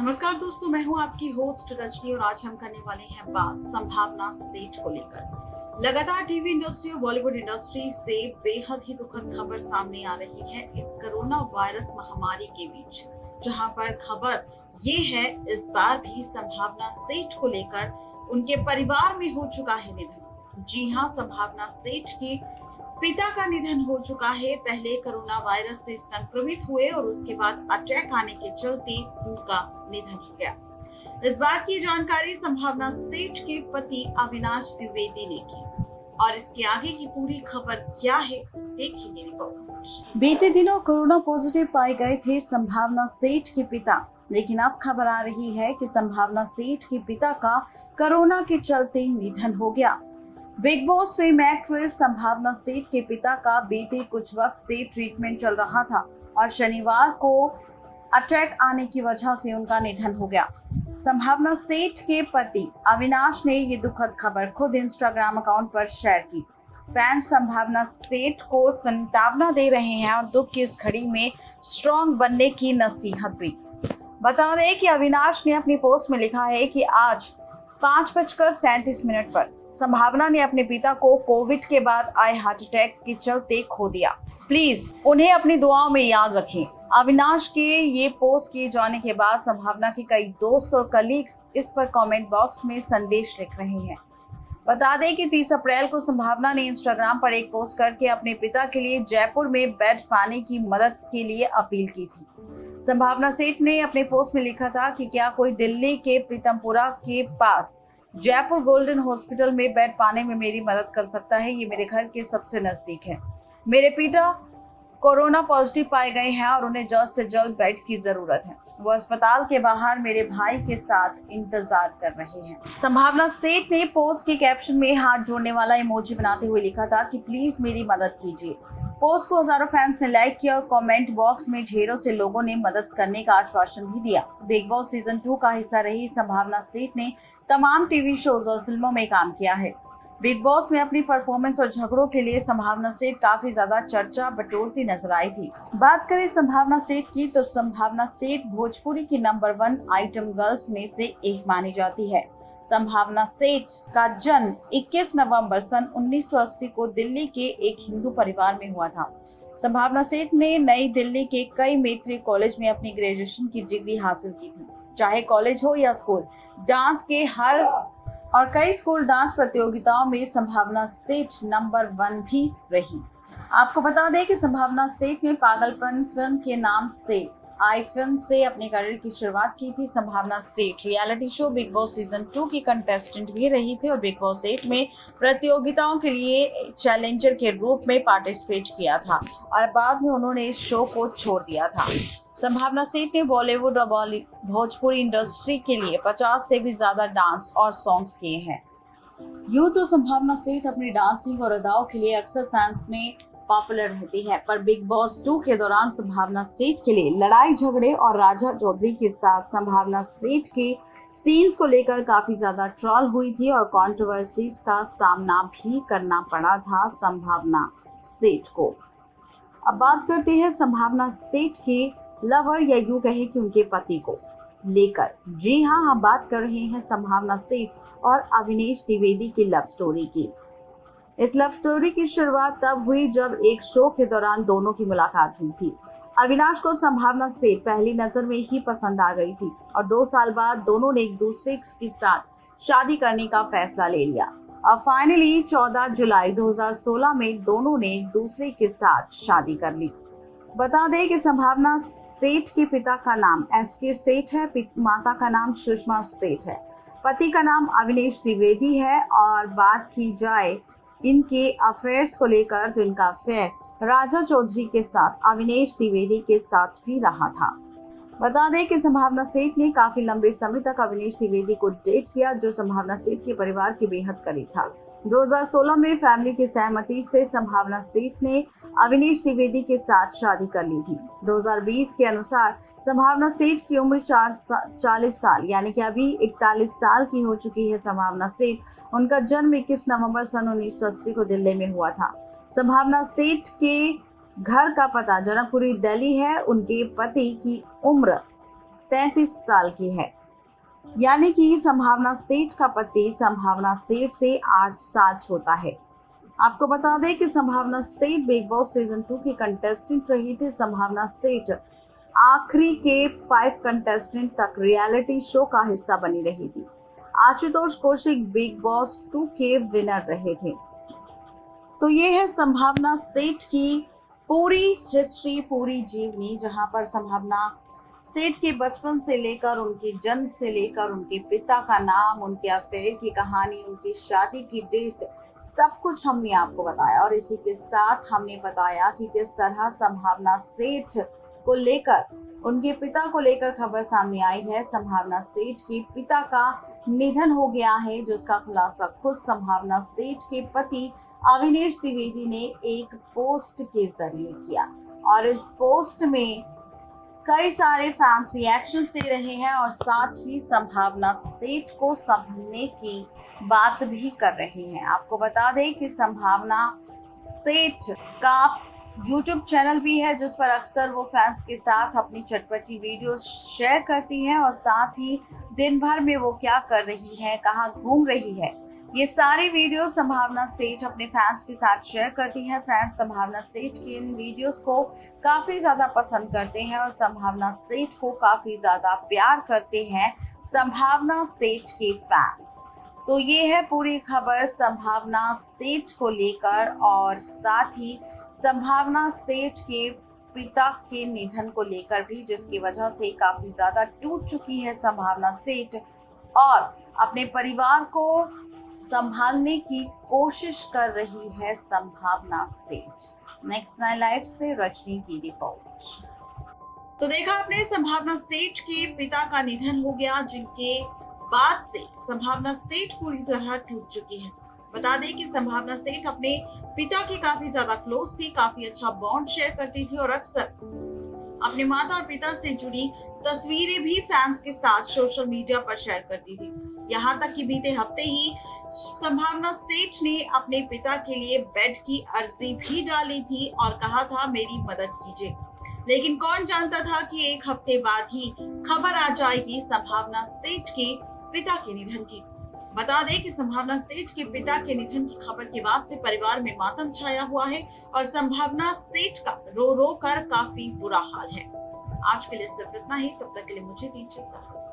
नमस्कार दोस्तों, मैं हूं आपकी होस्ट रजनी और आज हम करने वाले हैं बात संभावना सेठ को लेकर। लगातार टीवी इंडस्ट्री और बॉलीवुड इंडस्ट्री से बेहद ही दुखद खबर सामने आ रही है इस कोरोना वायरस महामारी के बीच, जहां पर खबर ये है इस बार भी संभावना सेठ को लेकर उनके परिवार में हो चुका है निधन। जी हां, संभावना सेठ की पिता का निधन हो चुका है। पहले कोरोना वायरस से संक्रमित हुए और उसके बाद अटैक आने के चलते उनका निधन हो गया। इस बात की जानकारी संभावना सेठ के पति अविनाश द्विवेदी ने की और इसके आगे की पूरी खबर क्या है, देखिए ये रिपोर्ट। बीते दिनों कोरोना पॉजिटिव पाए गए थे संभावना सेठ के पिता, लेकिन अब खबर आ रही है कि संभावना सेठ के पिता का कोरोना के चलते निधन हो गया। बिग बॉस फेम एक्ट्रेस संभावना सेठ के पिता का बीते कुछ वक्त से ट्रीटमेंट चल रहा था और शनिवार को अटैक आने की वजह से उनका निधन हो गया। संभावना सेठ के पति अविनाश ने ये दुखद खबर खुद इंस्टाग्राम अकाउंट पर शेयर की। फैंस संभावना सेठ को सांत्वना दे रहे हैं और दुख की इस घड़ी में स्ट्रॉन्ग बनने की नसीहत भी। बता दें कि अविनाश ने अपनी पोस्ट में लिखा है कि आज 5:37 पर संभावना ने अपने पिता को कोविड के बाद आए हार्ट अटैक के चलते खो दिया। प्लीज उन्हें अपनी दुआओं में याद रखें। अविनाश के ये पोस्ट किए जाने के बाद संभावना के कई दोस्त और कलीग्स इस पर कमेंट बॉक्स में संदेश लिख रहे हैं। बता दें कि 30 अप्रैल को संभावना ने इंस्टाग्राम पर एक पोस्ट करके अपने पिता के लिए जयपुर में बेड पाने की मदद के लिए अपील की थी। संभावना सेठ ने अपने पोस्ट में लिखा था कि क्या कोई दिल्ली के प्रीतमपुरा के पास जयपुर गोल्डन हॉस्पिटल में बेड पाने में मेरी मदद कर सकता है। ये मेरे घर के सबसे नजदीक है। मेरे पिता कोरोना पॉजिटिव पाए गए हैं और उन्हें जल्द से जल्द बेड की जरूरत है। वो अस्पताल के बाहर मेरे भाई के साथ इंतजार कर रहे हैं। संभावना सेठ ने पोस्ट के कैप्शन में हाथ जोड़ने वाला इमोजी बनाते हुए लिखा था कि प्लीज मेरी मदद कीजिए। पोस्ट को हजारों फैंस ने लाइक किया और कमेंट बॉक्स में ढेरों से लोगों ने मदद करने का आश्वासन भी दिया। बिग बॉस सीजन 2 का हिस्सा रही संभावना सेठ ने तमाम टीवी शोज और फिल्मों में काम किया है। बिग बॉस में अपनी परफॉर्मेंस और झगड़ों के लिए संभावना सेठ काफी ज्यादा चर्चा बटोरती नजर आई थी। बात करें संभावना सेठ की तो संभावना सेठ भोजपुरी की नंबर 1 आइटम गर्ल्स में से एक मानी जाती है। संभावना सेठ का जन्म 21 नवंबर सन 1980 को दिल्ली के एक हिंदू परिवार में हुआ था। संभावना सेठ ने नई दिल्ली के कई मैत्री कॉलेज में अपनी ग्रेजुएशन की डिग्री हासिल की थी। चाहे कॉलेज हो या स्कूल, डांस के हर और कई स्कूल डांस प्रतियोगिताओं में संभावना सेठ नंबर 1 भी रही। आपको बता दें कि संभावना सेठ ने पागलपन फिल्म के नाम से आई फिल्म से अपने करियर की शुरुआत की थी। संभावना सेठ reality show big boss season 2 की कंटेस्टेंट भी रही थी और बिग बॉस 8 में प्रतियोगिताओं के लिए चैलेंजर के रूप में पार्टिसिपेट किया था और बाद में उन्होंने इस शो को छोड़ दिया था। संभावना सेठ ने बॉलीवुड और भोजपुरी इंडस्ट्री के लिए 50 से भी ज्यादा डांस और सॉन्ग्स किए हैं। यूं तो संभावना सेठ अपनी डांसिंग और अदाओं के लिए अक्सर फैंस में पॉपुलर रहती है, पर बिग बॉस 2 के दौरान संभावना सेठ के लिए लड़ाई झगड़े और राजा चौधरी के साथ संभावना सेठ के सीन्स को लेकर काफी ज्यादा ट्रोल हुई थी और कंट्रोवर्सीज का सामना भी करना पड़ा था संभावना सेठ को। अब बात करते हैं संभावना सेठ के लवर या यूं कहे कि उनके पति को लेकर। जी हाँ, हम बात कर रहे हैं संभावना सेठ और अविनाश द्विवेदी की लव स्टोरी की। इस लव स्टोरी की शुरुआत तब हुई जब एक शो के दौरान दोनों की मुलाकात हुई थी। अविनाश को संभावना सेठ पहली नजर में ही पसंद आ गई थी और 2 साल बाद दोनों ने एक दूसरे के साथ शादी करने का फैसला ले लिया और फाइनली 14 जुलाई 2016 में दोनों ने एक दूसरे के साथ शादी कर ली। बता दें कि संभावना सेठ के पिता का नाम SK सेठ है, माता का नाम सुषमा सेठ है, पति का नाम अविनाश द्विवेदी है और बात की जाए इनके अफेयर्स को लेकर तो इनका अफेयर राजा चौधरी के साथ अविनाश द्विवेदी के साथ भी रहा था। बता दें कि संभावना सेठ ने काफी लंबे समय तक अविनाश द्विवेदी को डेट किया, जो संभावना सेठ के परिवार के बेहद करीब था। 2016 में फैमिली की सहमति से संभावना सेठ ने अविनाश द्विवेदी के साथ शादी कर ली थी। 2020 के अनुसार संभावना सेठ की उम्र 40 साल यानी कि अभी 41 साल की हो चुकी है। संभावना सेठ, उनका जन्म 21 नवंबर सन 1980 को दिल्ली में हुआ था। संभावना सेठ के घर का पता जनकपुरी दिल्ली है। उनके पति की उम्र 33 साल की है। यानी कि संभावना सेठ का पति संभावना सेठ से 8 साल छोटा है। आपको बता दें कि संभावना सेठ बिग बॉस सीजन 2 की कंटेस्टेंट रही थी। संभावना सेठ आखिरी के 5 कंटेस्टेंट तक रियलिटी शो का हिस्सा बनी रही थी। आशुतोष कौशिक बिग बॉस 2 के विनर रहे थे। तो ये है संभावना सेठ की पूरी हिस्ट्री, पूरी जीवनी, जहां पर संभावना सेठ के बचपन से लेकर उनके जन्म से लेकर उनके पिता का नाम, उनके अफेयर की कहानी, उनकी शादी की डेट, सब कुछ हमने आपको बताया। और इसी के साथ हमने बताया कि किस तरह संभावना सेठ को लेकर, उनके पिता को लेकर खबर सामने आई है। संभावना सेठ के पिता का निधन हो गया है, जिसका खुलासा खुद संभावना सेठ के पति अविनेश द्विवेदी ने एक पोस्ट के जरिए किया। और इस पोस्ट में कई सारे फैंस रिएक्शन दे रहे हैं और साथ ही संभावना सेठ को संभलने की बात भी कर रहे हैं। आपको बता दें कि संभावना सेठ का YouTube चैनल भी है, जिस पर अक्सर वो फैंस के साथ अपनी चटपटी वीडियो शेयर करती हैं और साथ ही दिन भर में वो क्या कर रही है, कहाँ घूम रही है, ये सारी वीडियो संभावना सेठ अपने फैंस के साथ शेयर करती हैं। फैंस संभावना सेठ की इन वीडियोस को काफी ज्यादा पसंद करते हैं और संभावना सेठ को काफी ज्यादा प्यार करते हैं संभावना सेठ के फैंस। तो ये है पूरी खबर संभावना सेठ को लेकर और साथ ही संभावना सेठ के पिता के निधन को लेकर भी, जिसकी वजह से काफी ज्यादा टूट चुकी है संभावना सेठ और अपने परिवार को संभालने की कोशिश कर रही है संभावना सेठ। नेक्स्ट 9 लाइव से रजनी की रिपोर्ट। तो देखा आपने, संभावना सेठ के पिता का निधन हो गया, जिनके बाद से संभावना सेठ पूरी तरह टूट चुकी है। बता दें कि संभावना सेठ अपने पिता की काफी ज्यादा क्लोज थी, काफी अच्छा बॉन्ड शेयर करती थी और अक्सर अपने माता और पिता से जुड़ी तस्वीरें भी फैंस के साथ सोशल मीडिया पर शेयर करती थी। यहाँ तक कि बीते हफ्ते ही संभावना सेठ ने अपने पिता के लिए बेड की अर्जी भी डाली थी और कहा था मेरी मदद कीजिए। लेकिन कौन जानता था कि एक हफ्ते बाद ही खबर आ जाएगी संभावना सेठ के पिता के निधन की। बता दें कि संभावना सेठ के पिता के निधन की खबर के बाद से परिवार में मातम छाया हुआ है और संभावना सेठ का रो रो कर काफी बुरा हाल है। आज के लिए सिर्फ इतना ही, तब तक के लिए मुझे दीजिए इजाजत।